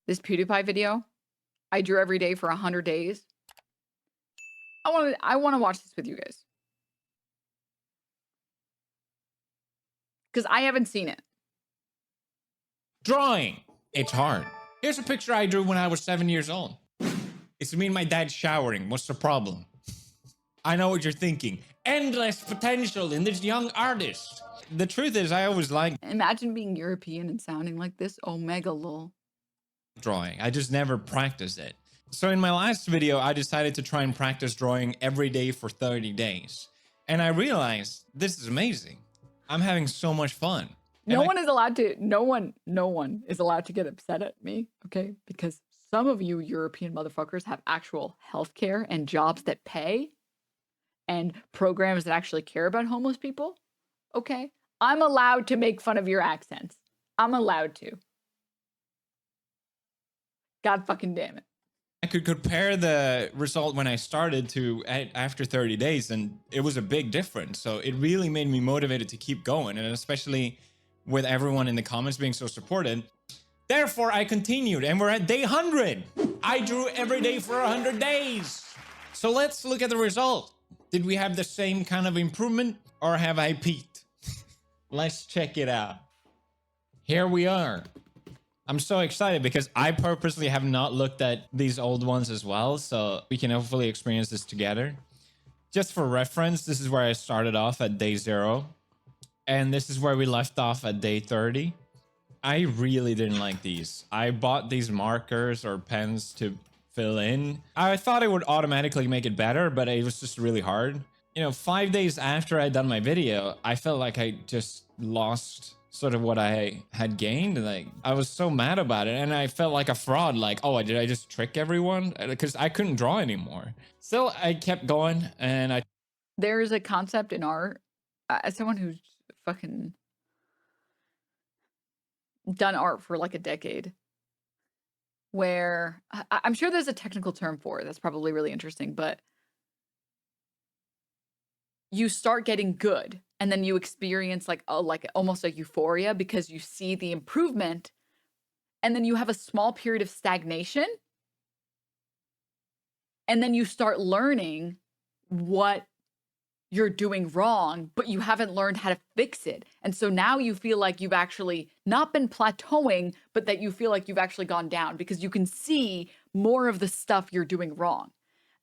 This PewDiePie video, I drew every day for 100 days. I want to watch this with you guys. Because I haven't seen it. Drawing. It's hard. Here's a picture I drew when I was 7 years old. It's me and my dad showering. What's the problem? I know what you're thinking. Endless potential in this young artist. The truth is, I always liked Imagine being European and sounding like this. Omega lol. drawing. I just never practiced it. So in my last video, I decided to try and practice drawing every day for 30 days. And I realized this is amazing. I'm having so much fun. No one is allowed to get upset at me, okay? Because some of you European motherfuckers have actual healthcare and jobs that pay and programs that actually care about homeless people, okay? I'm allowed to make fun of your accents. I'm allowed to. God fucking damn it. I could compare the result when I started to after 30 days, and it was a big difference. So it really made me motivated to keep going, and especially with everyone in the comments being so supportive. Therefore, I continued, and we're at day 100. I drew every day for 100 days. So let's look at the result. Did we have the same kind of improvement, or have I peaked? Let's check it out. Here we are. I'm so excited because I purposely have not looked at these old ones as well, so we can hopefully experience this together. Just for reference, this is where I started off at day 0, and this is where we left off at day 30. I really didn't like these. I bought these markers or pens to fill in. I thought it would automatically make it better, but it was just really hard. You know, 5 days after I'd done my video, I felt like I just lost sort of what I had gained. Like, I was so mad about it, and I felt like a fraud. Like, oh, did I just trick everyone? Because I couldn't draw anymore. Still, I kept going, and there's a concept in art, as someone who's fucking done art for like a decade, where I'm sure there's a technical term for it that's probably really interesting, but you start getting good and then you experience like almost a euphoria because you see the improvement, and then you have a small period of stagnation, and then you start learning what you're doing wrong, but you haven't learned how to fix it. And so now you feel like you've actually not been plateauing, but that you feel like you've actually gone down because you can see more of the stuff you're doing wrong.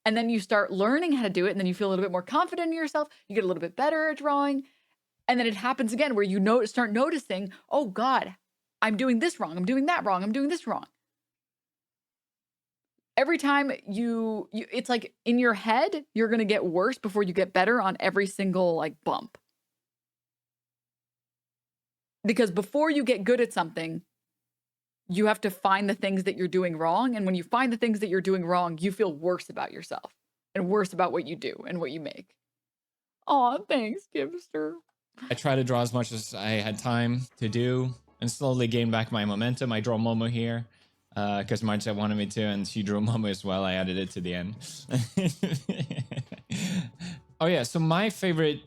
And then you start learning how to do it, and then you feel a little bit more confident in yourself. You get a little bit better at drawing. And then it happens again where you start noticing, oh God, I'm doing this wrong. I'm doing that wrong. I'm doing this wrong. Every time you it's like in your head, you're going to get worse before you get better on every single like bump. Because before you get good at something, you have to find the things that you're doing wrong. And when you find the things that you're doing wrong, you feel worse about yourself and worse about what you do and what you make. Aw, thanks, Gibster. I tried to draw as much as I had time to do and slowly gain back my momentum. I draw Momo here because Marcia wanted me to, and she drew Momo as well. I added it to the end. Oh yeah, so my favorite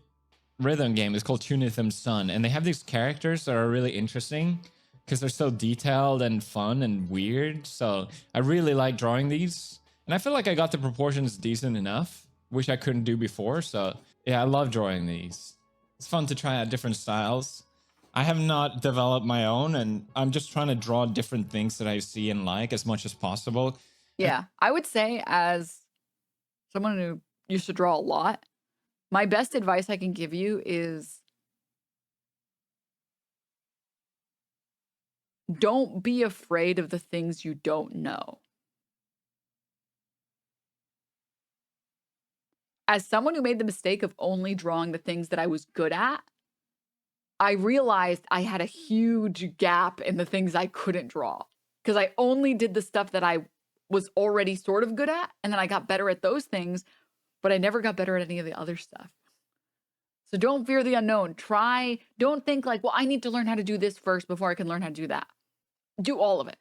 rhythm game is called Tunithum Sun, and they have these characters that are really interesting because they're so detailed and fun and weird. So I really like drawing these, and I feel like I got the proportions decent enough, which I couldn't do before. So yeah, I love drawing these. It's fun to try out different styles. I have not developed my own, and I'm just trying to draw different things that I see and like as much as possible. Yeah, I would say, as someone who used to draw a lot, my best advice I can give you is don't be afraid of the things you don't know. As someone who made the mistake of only drawing the things that I was good at, I realized I had a huge gap in the things I couldn't draw because I only did the stuff that I was already sort of good at, and then I got better at those things, but I never got better at any of the other stuff. So don't fear the unknown. Don't think like, well, I need to learn how to do this first before I can learn how to do that. Do all of it.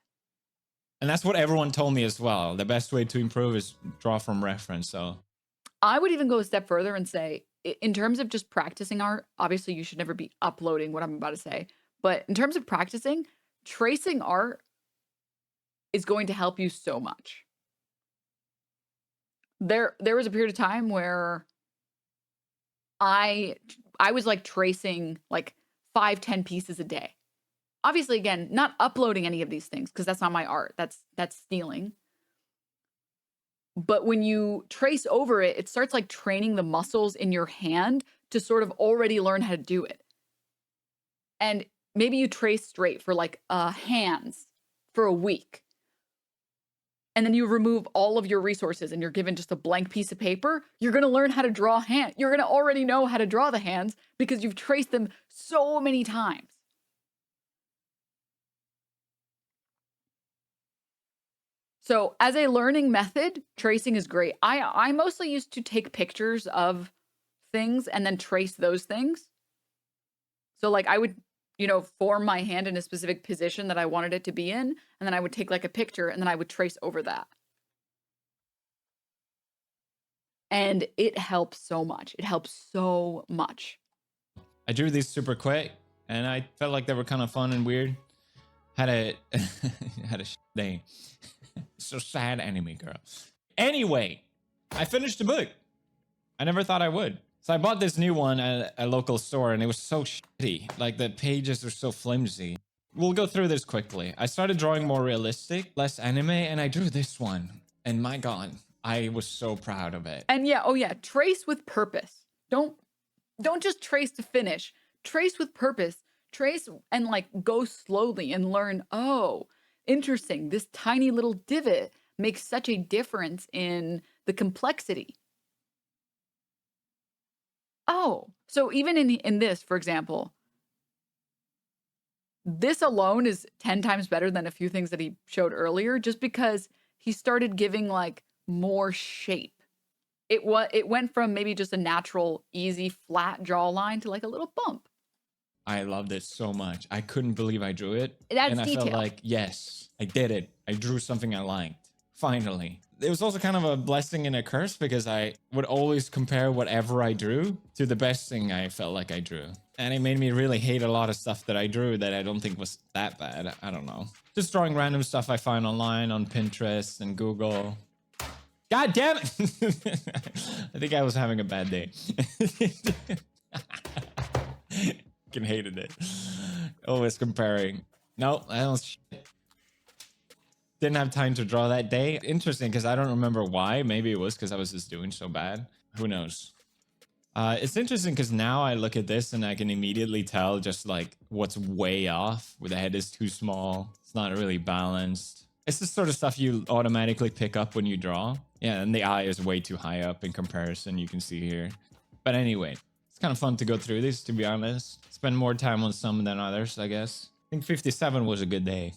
And that's what everyone told me as well. The best way to improve is draw from reference. So I would even go a step further and say, in terms of just practicing art, obviously you should never be uploading what I'm about to say, but in terms of practicing, tracing art is going to help you so much. There was a period of time where I was like tracing like 5-10 pieces a day. Obviously, again, not uploading any of these things because that's not my art. That's stealing. But when you trace over it, it starts like training the muscles in your hand to sort of already learn how to do it. And maybe you trace straight for like hands for a week. And then you remove all of your resources and you're given just a blank piece of paper. You're going to learn how to draw hands. You're going to already know how to draw the hands because you've traced them so many times. So as a learning method, tracing is great. I mostly used to take pictures of things and then trace those things. So like I would, form my hand in a specific position that I wanted it to be in, and then I would take like a picture and then I would trace over that. And it helps so much. It helps so much. I drew these super quick and I felt like they were kind of fun and weird. Had a day. So sad, anime girl. Anyway, I finished the book. I never thought I would. So I bought this new one at a local store and it was so shitty. Like the pages are so flimsy. We'll go through this quickly. I started drawing more realistic, less anime, and I drew this one. And my God, I was so proud of it. And yeah, oh yeah, trace with purpose. Don't just trace to finish. Trace with purpose. Trace and like go slowly and learn, oh, interesting. This tiny little divot makes such a difference in the complexity. Oh, so even in this, for example, this alone is 10 times better than a few things that he showed earlier, just because he started giving like more shape. It went from maybe just a natural, easy, flat jawline to like a little bump. I loved it so much. I couldn't believe I drew it. That's I detail. felt like, yes, I did it. I drew something I liked. Finally. It was also kind of a blessing and a curse because I would always compare whatever I drew to the best thing I felt like I drew. And it made me really hate a lot of stuff that I drew that I don't think was that bad. I don't know. Just drawing random stuff I find online on Pinterest and Google. God damn it! I think I was having a bad day. Fucking hated it. Always comparing. No, I don't. Didn't have time to draw that day. Interesting, because I don't remember why. Maybe it was because I was just doing so bad. Who knows? It's interesting because now I look at this and I can immediately tell just like what's way off. Where the head is too small. It's not really balanced. It's the sort of stuff you automatically pick up when you draw. Yeah, and the eye is way too high up in comparison, you can see here. But anyway, it's kind of fun to go through this, to be honest. Spend more time on some than others, I guess. I think 57 was a good day.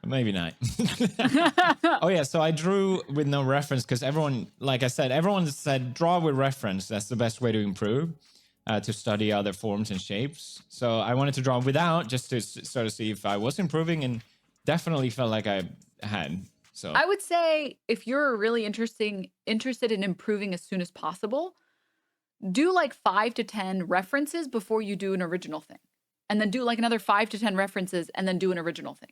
Maybe not. Oh yeah, so I drew with no reference because everyone, like I said, everyone said draw with reference. That's the best way to improve, to study other forms and shapes. So I wanted to draw without just to sort of see if I was improving, and definitely felt like I had. So I would say if you're really interested in improving as soon as possible, do like 5 to 10 references before you do an original thing. And then do like another 5 to 10 references and then do an original thing.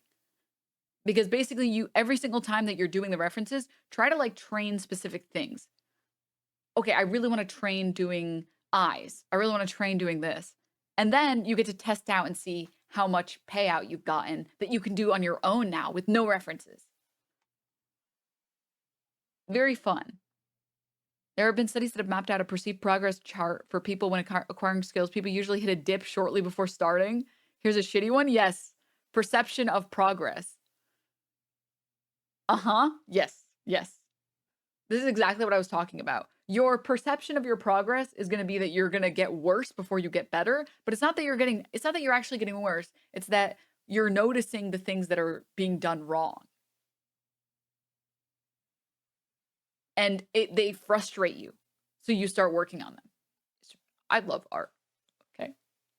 Because basically every single time that you're doing the references, try to like train specific things. Okay, I really want to train doing eyes. I really want to train doing this. And then you get to test out and see how much payout you've gotten that you can do on your own now with no references. Very fun. There have been studies that have mapped out a perceived progress chart for people when acquiring skills. People usually hit a dip shortly before starting. Here's a shitty one. Yes. Perception of progress. Yes. This is exactly what I was talking about. Your perception of your progress is going to be that you're going to get worse before you get better, but it's not that you're actually getting worse. It's that you're noticing the things that are being done wrong. And they frustrate you. So you start working on them. I love art. Okay.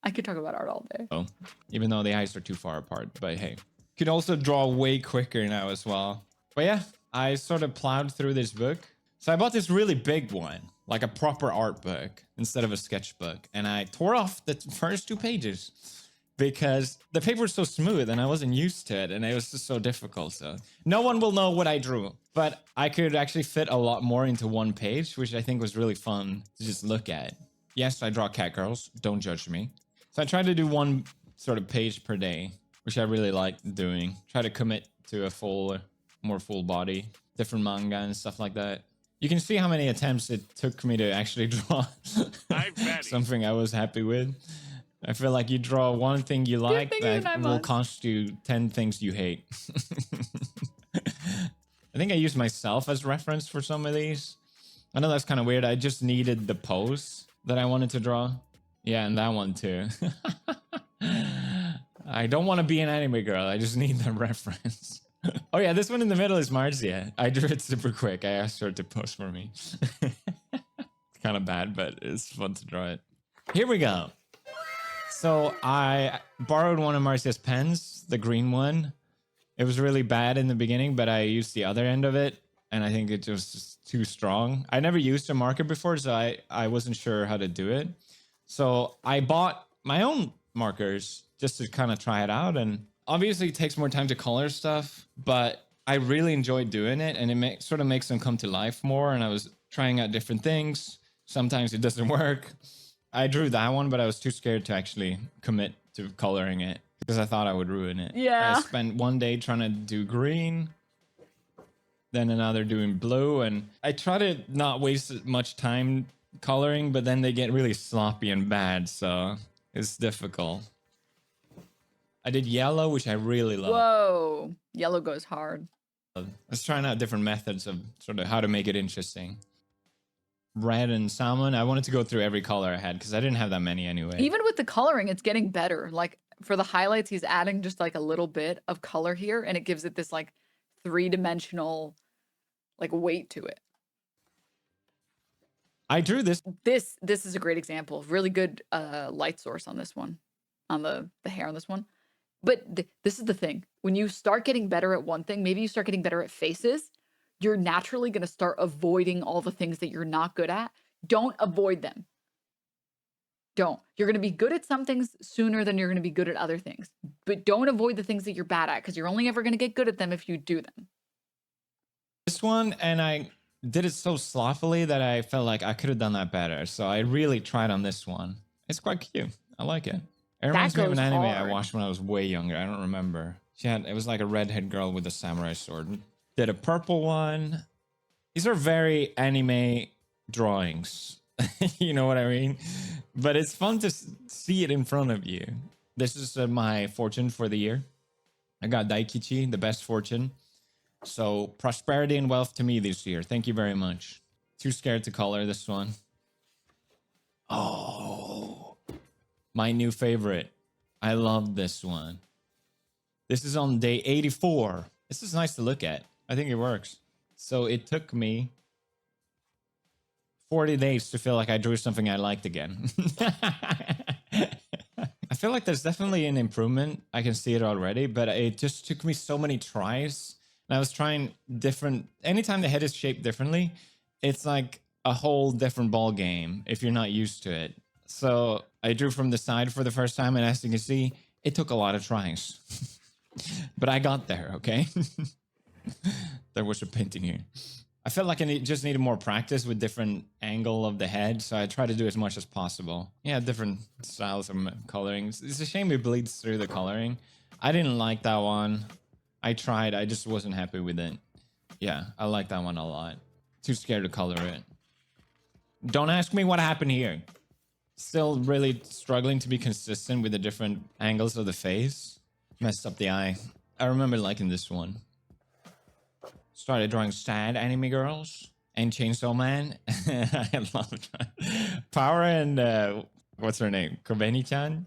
I could talk about art all day. Oh, even though the eyes are too far apart, but hey, you could also draw way quicker now as well. But yeah, I sort of plowed through this book. So I bought this really big one, like a proper art book instead of a sketchbook. And I tore off the first 2 pages. because the paper was so smooth and I wasn't used to it and it was just so difficult. So no one will know what I drew, but I could actually fit a lot more into one page, which I think was really fun to just look at. Yes, I draw cat girls. Don't judge me. So I try to do one sort of page per day, which I really like doing. Try to commit to a more full body, different manga and stuff like that. You can see how many attempts it took me to actually draw something I was happy with. I feel like you draw one thing you like that will cost you 10 things you hate. I think I use myself as reference for some of these. I know that's kind of weird. I just needed the pose that I wanted to draw. Yeah, and that one too. I don't want to be an anime girl. I just need the reference. Oh yeah, this one in the middle is Marzia. I drew it super quick. I asked her to pose for me. It's kind of bad, but it's fun to draw it. Here we go. So I borrowed one of Marcia's pens, the green one. It was really bad in the beginning, but I used the other end of it, and I think it was just too strong. I never used a marker before, so I wasn't sure how to do it. So I bought my own markers just to kind of try it out. And obviously it takes more time to color stuff, but I really enjoyed doing it, and it sort of makes them come to life more. And I was trying out different things. Sometimes it doesn't work. I drew that one, but I was too scared to actually commit to coloring it because I thought I would ruin it. Yeah. I spent one day trying to do green, then another doing blue, and I try to not waste much time coloring, but then they get really sloppy and bad, so it's difficult. I did yellow, which I really love. Whoa, yellow goes hard. I was trying out different methods of sort of how to make it interesting. Red and salmon, I wanted to go through every color I had because I didn't have that many anyway. Even with the coloring, it's getting better. Like for the highlights, he's adding just like a little bit of color here, and it gives it this like three-dimensional like weight to it. I drew this. This is a great example. Really good light source on this one, on the hair on this one. But this is the thing. When you start getting better at one thing, maybe you start getting better at faces, you're naturally going to start avoiding all the things that you're not good at. Don't avoid them. Don't. You're going to be good at some things sooner than you're going to be good at other things. But don't avoid the things that you're bad at, because you're only ever going to get good at them if you do them. This one, and I did it so sloppily that I felt like I could have done that better. So I really tried on this one. It's quite cute. I like it. It reminds me of an anime I watched when I was way younger. I don't remember. It was like a redhead girl with a samurai sword. Did a purple one. These are very anime drawings. You know what I mean? But it's fun to see it in front of you. This is my fortune for the year. I got Daikichi, the best fortune. So prosperity and wealth to me this year. Thank you very much. Too scared to color this one. Oh, my new favorite. I love this one. This is on day 84. This is nice to look at. I think it works. So it took me 40 days to feel like I drew something I liked again. I feel like there's definitely an improvement. I can see it already, but it just took me so many tries. And I was trying different. Anytime the head is shaped differently, it's like a whole different ball game if you're not used to it. So I drew from the side for the first time, and as you can see, it took a lot of tries. But I got there, okay? There was a painting here. I felt like I just needed more practice with different angle of the head, so I try to do as much as possible. Yeah, different styles of coloring. It's a shame it bleeds through the coloring. I didn't like that one. I tried, I just wasn't happy with it. Yeah, I like that one a lot. Too scared to color it. Don't ask me what happened here. Still really struggling to be consistent with the different angles of the face. Messed up the eye. I remember liking this one. Started drawing sad anime girls and Chainsaw Man. I love that. Power and what's her name? Kobeni-chan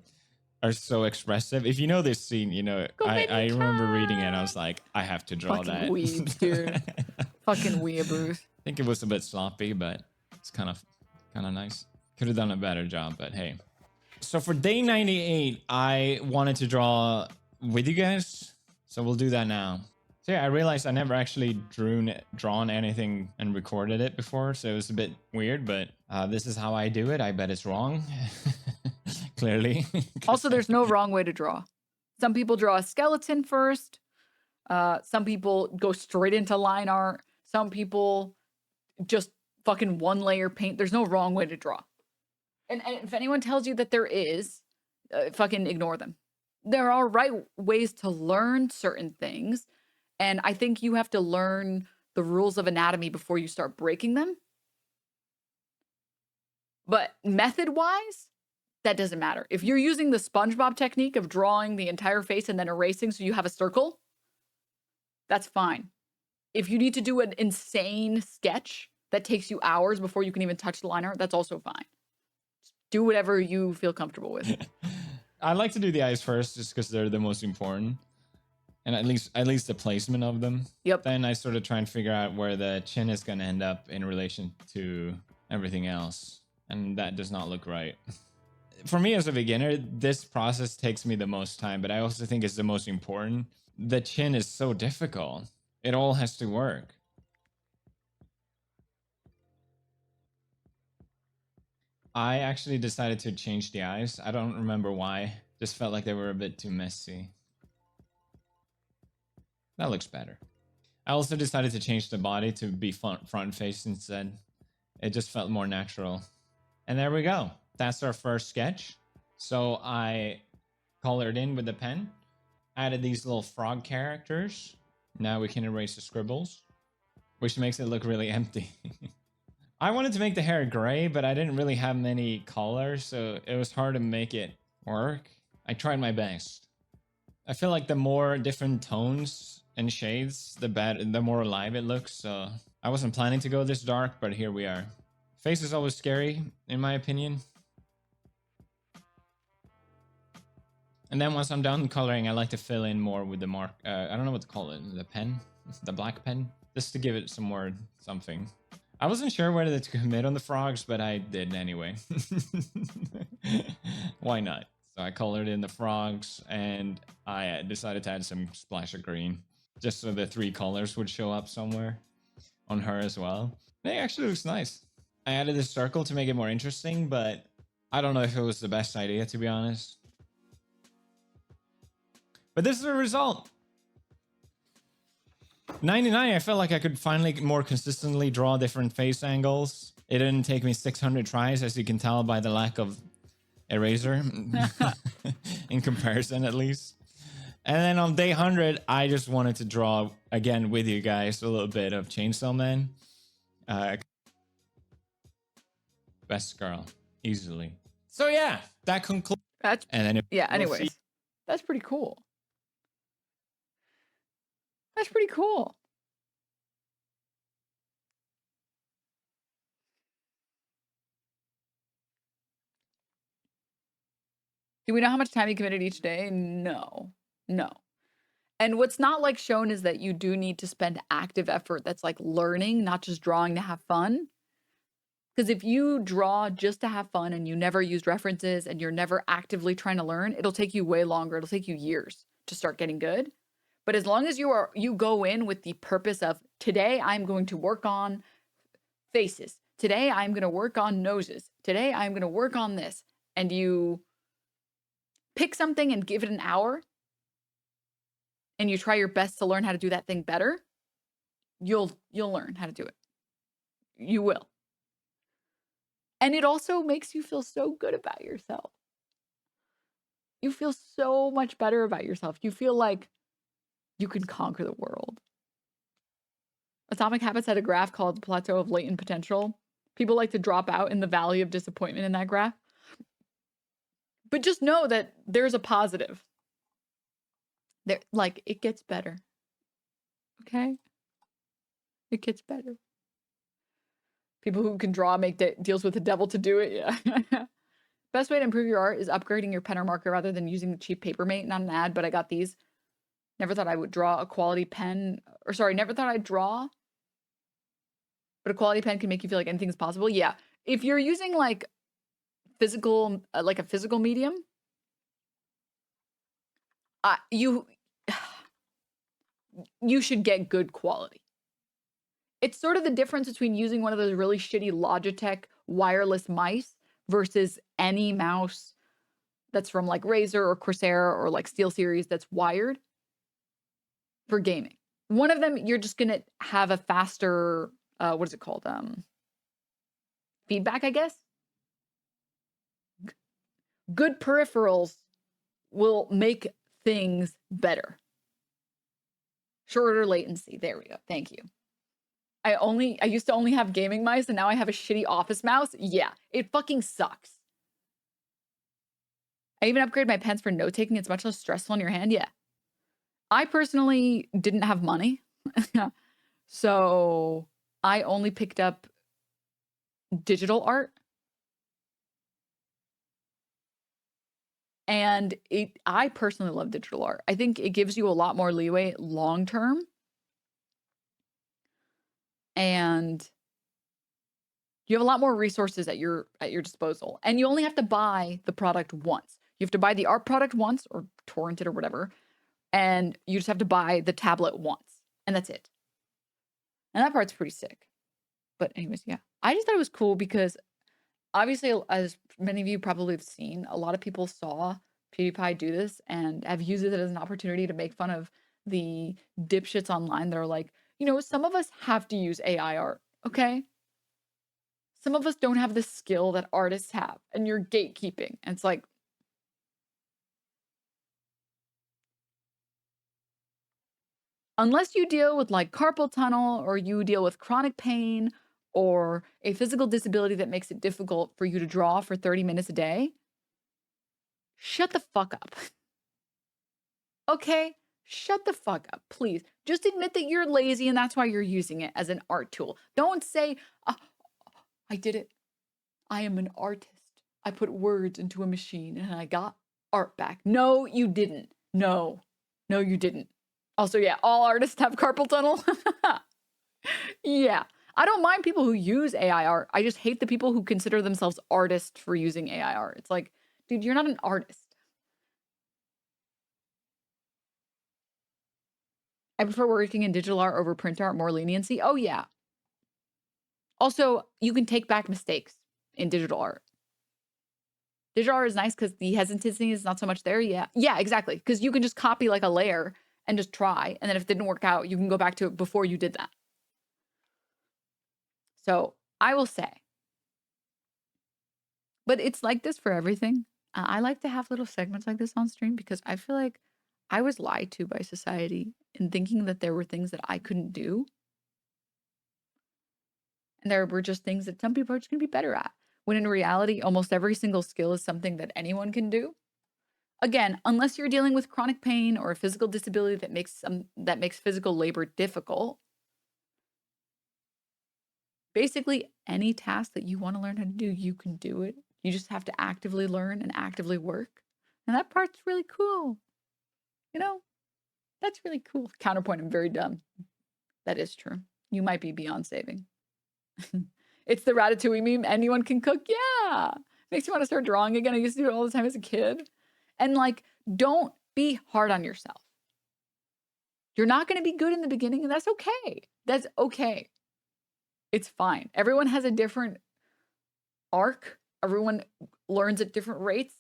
are so expressive. If you know this scene, you know, I remember reading it and I was like, I have to draw Fucking that. Weebs, dude. Fucking weeaboos. I think it was a bit sloppy, but it's kind of nice. Could have done a better job, but hey. So for day 98, I wanted to draw with you guys. So we'll do that now. So yeah, I realized I never actually drawn anything and recorded it before. So it was a bit weird, but this is how I do it. I bet it's wrong. clearly. Also, there's no wrong way to draw. Some people draw a skeleton first. Some people go straight into line art. Some people just fucking one layer paint. There's no wrong way to draw. And if anyone tells you that there is, fucking ignore them. There are right ways to learn certain things. And I think you have to learn the rules of anatomy before you start breaking them. But method-wise, that doesn't matter. If you're using the SpongeBob technique of drawing the entire face and then erasing so you have a circle, that's fine. If you need to do an insane sketch that takes you hours before you can even touch the line art, that's also fine. Just do whatever you feel comfortable with. I like to do the eyes first just because they're the most important. And at least the placement of them. Yep. Then I sort of try and figure out where the chin is going to end up in relation to everything else. And that does not look right. For me as a beginner, this process takes me the most time, but I also think it's the most important. The chin is so difficult. It all has to work. I actually decided to change the eyes. I don't remember why. Just felt like they were a bit too messy. That looks better. I also decided to change the body to be front face instead. It just felt more natural. And there we go. That's our first sketch. So I colored in with the pen, added these little frog characters. Now we can erase the scribbles, which makes it look really empty. I wanted to make the hair gray, but I didn't really have many colors, so it was hard to make it work. I tried my best. I feel like the more different tones and shades, the more alive it looks. So I wasn't planning to go this dark, but here we are. Face is always scary, in my opinion. And then once I'm done coloring, I like to fill in more with the mark. I don't know what to call it. The pen? The black pen? Just to give it some more something. I wasn't sure whether to commit on the frogs, but I did anyway. Why not? So I colored in the frogs, and I decided to add some splash of green. Just so the three colors would show up somewhere on her as well. It actually looks nice. I added this circle to make it more interesting, but I don't know if it was the best idea, to be honest. But this is the result. 99, I felt like I could finally more consistently draw different face angles. It didn't take me 600 tries, as you can tell by the lack of eraser. In comparison, at least. And then on day 100, I just wanted to draw, again with you guys, a little bit of Chainsaw Man. Best girl, easily. So yeah, that concludes. That's, and then yeah, anyways. That's pretty cool. That's pretty cool. Do we know how much time you committed each day? No. No. And what's not like shown is that you do need to spend active effort that's like learning, not just drawing to have fun. Because if you draw just to have fun and you never used references and you're never actively trying to learn, it'll take you way longer. It'll take you years to start getting good. But as long as you go in with the purpose of today I'm going to work on faces. Today I'm going to work on noses. Today I'm going to work on this. And you pick something and give it an hour and you try your best to learn how to do that thing better, you'll learn how to do it. You will. And it also makes you feel so good about yourself. You feel so much better about yourself. You feel like you can conquer the world. Atomic Habits had a graph called the plateau of latent potential. People like to drop out in the valley of disappointment in that graph. But just know that there's a positive. Like, it gets better. Okay? It gets better. People who can draw make deals with the devil to do it. Yeah. Best way to improve your art is upgrading your pen or marker rather than using the cheap Papermate. Not an ad, but I got these. Never thought I would draw a quality pen. Or sorry, never thought I'd draw. But a quality pen can make you feel like anything's possible. Yeah. If you're using like physical, like a physical medium, you should get good quality. It's sort of the difference between using one of those really shitty Logitech wireless mice versus any mouse that's from like Razer or Corsair or like SteelSeries that's wired for gaming. One of them, you're just gonna have a faster, what is it called? Feedback, I guess. Good peripherals will make things better. Shorter latency. There we go. Thank you. I used to only have gaming mice and now I have a shitty office mouse. Yeah, it fucking sucks. I even upgraded my pens for note taking. It's much less stressful on your hand. Yeah. I personally didn't have money. So I only picked up digital art. And I personally love digital art. I think it gives you a lot more leeway long term. And you have a lot more resources at your disposal. And you only have to buy the product once. You have to buy the art product once or torrent it or whatever. And you just have to buy the tablet once. And that's it. And that part's pretty sick. But anyways, yeah. I just thought it was cool because obviously, as many of you probably have seen, a lot of people saw PewDiePie do this and have used it as an opportunity to make fun of the dipshits online that are like, you know, some of us have to use AI art, okay? Some of us don't have the skill that artists have, and you're gatekeeping. And it's like, unless you deal with like carpal tunnel or you deal with chronic pain or a physical disability that makes it difficult for you to draw for 30 minutes a day, shut the fuck up. Okay? Shut the fuck up, please. Just admit that you're lazy and that's why you're using it as an art tool. Don't say, "Oh, I did it. I am an artist. I put words into a machine and I got art back." No, you didn't. No, you didn't. Also, yeah, all artists have carpal tunnel. Yeah. I don't mind people who use AI art. I just hate the people who consider themselves artists for using AI art. It's like, dude, you're not an artist. I prefer working in digital art over print art, more leniency. Oh, yeah. Also, you can take back mistakes in digital art. Digital art is nice because the hesitancy is not so much there. Yeah. Yeah, exactly. Because you can just copy like a layer and just try. And then if it didn't work out, you can go back to it before you did that. So I will say, but it's like this for everything. I like to have little segments like this on stream because I feel like I was lied to by society in thinking that there were things that I couldn't do. And there were just things that some people are just going to be better at. When in reality, almost every single skill is something that anyone can do. Again, unless you're dealing with chronic pain or a physical disability that makes physical labor difficult. Basically, any task that you want to learn how to do, you can do it. You just have to actively learn and actively work. And that part's really cool. You know, that's really cool. Counterpoint, I'm very dumb. That is true. You might be beyond saving. It's the Ratatouille meme. Anyone can cook. Yeah. Makes me want to start drawing again. I used to do it all the time as a kid. And like, don't be hard on yourself. You're not going to be good in the beginning, and that's okay. That's okay. It's fine. Everyone has a different arc. Everyone learns at different rates.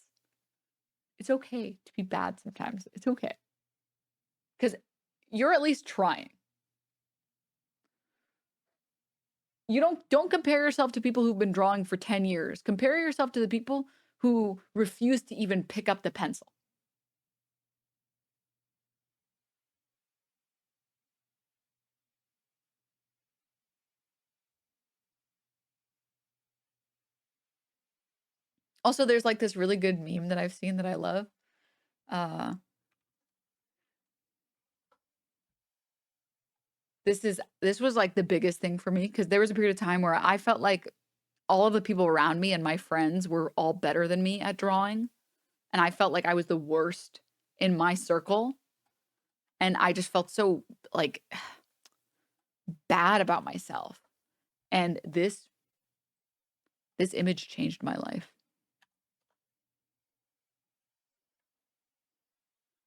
It's okay to be bad sometimes. It's okay. Because you're at least trying. You don't compare yourself to people who've been drawing for 10 years. Compare yourself to the people who refuse to even pick up the pencil. Also, there's like this really good meme that I've seen that I love. This was like the biggest thing for me because there was a period of time where I felt like all of the people around me and my friends were all better than me at drawing. And I felt like I was the worst in my circle. And I just felt so like bad about myself. And this image changed my life.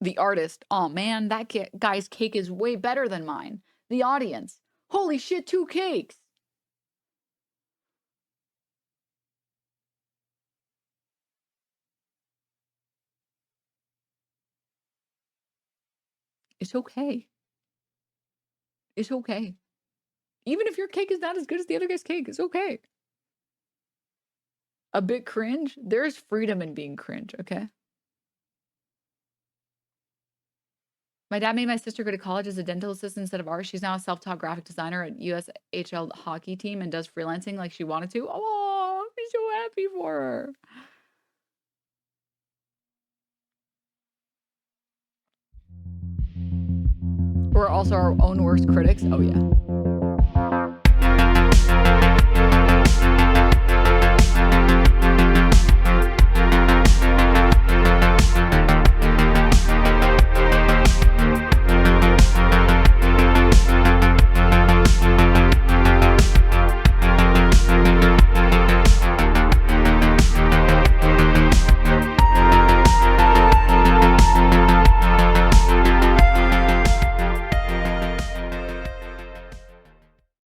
The artist, oh man, that guy's cake is way better than mine. The audience, holy shit, 2 cakes. It's okay. It's okay. Even if your cake is not as good as the other guy's cake, it's okay. A bit cringe, there's freedom in being cringe, okay? My dad made my sister go to college as a dental assistant instead of art. She's now a self-taught graphic designer at USHL hockey team and does freelancing like she wanted to. Oh, I'm so happy for her. We're also our own worst critics. Oh, yeah.